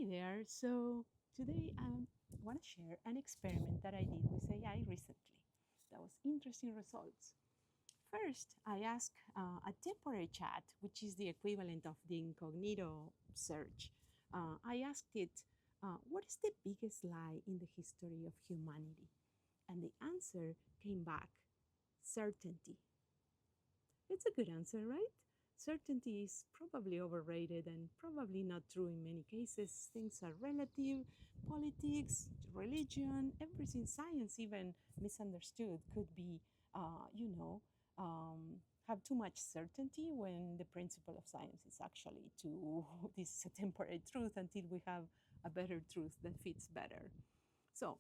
Hey there. So today I want to share an experiment that I did with AI recently. That was interesting results. First, I asked a temporary chat, which is the equivalent of the incognito search. I asked it, what is the biggest lie in the history of humanity? And the answer came back certainty. It's a good answer, right? Certainty is probably overrated and probably not true in many cases. Things are relative. Politics, religion, everything, science, even misunderstood, could be, have too much certainty when the principle of science is actually to this is a temporary truth until we have a better truth that fits better. So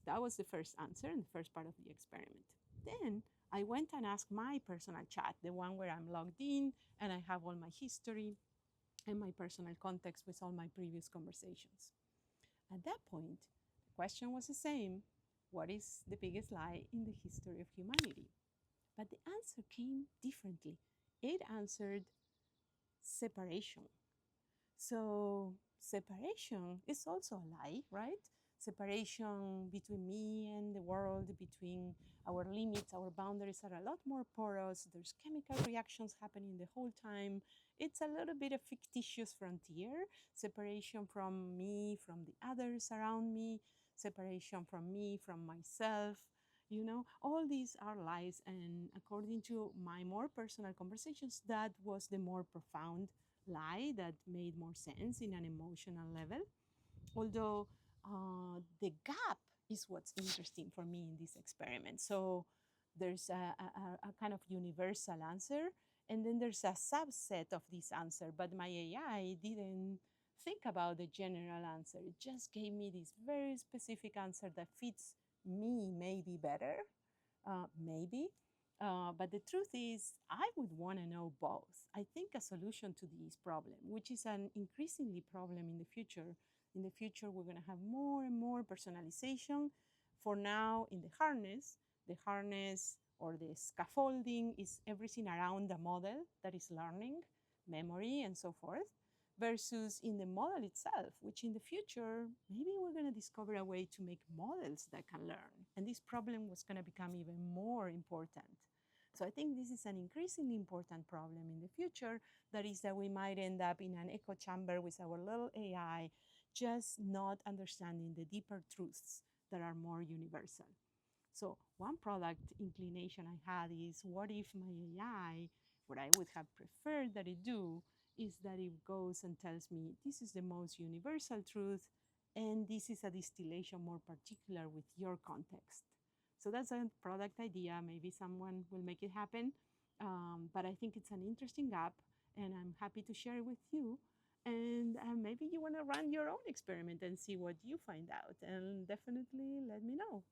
that was the first answer and the first part of the experiment. Then I went and asked my personal chat, the one where I'm logged in and I have all my history and my personal context with all my previous conversations. At that point, the question was the same: what is the biggest lie in the history of humanity? But the answer came differently. It answered separation. So separation is also a lie, right? Separation between me and the world, between our limits, our boundaries are a lot more porous. There's chemical reactions happening the whole time. It's a little bit of fictitious frontier, separation from me, from the others around me, separation from me, from myself. All these are lies. And according to my more personal conversations, that was the more profound lie that made more sense in an emotional level. Although the gap is what's interesting for me in this experiment. So there's a kind of universal answer, and then there's a subset of this answer. But my AI didn't think about the general answer. It just gave me this very specific answer that fits me maybe better, maybe. But the truth is, I would want to know both. I think a solution to this problem, which is an increasingly problem in the future, we're going to have more and more personalization. For now, in the harness or the scaffolding is everything around the model that is learning, memory, and so forth, versus in the model itself, which in the future, maybe we're going to discover a way to make models that can learn. And this problem was going to become even more important. So I think this is an increasingly important problem in the future. That is that we might end up in an echo chamber with our little AI, just not understanding the deeper truths that are more universal. So one product inclination I had is, what if my AI, what I would have preferred that it do, is that it goes and tells me this is the most universal truth, and this is a distillation more particular with your context. So that's a product idea. Maybe someone will make it happen. But I think it's an interesting gap, and I'm happy to share it with you. And maybe you want to run your own experiment and see what you find out. And definitely let me know.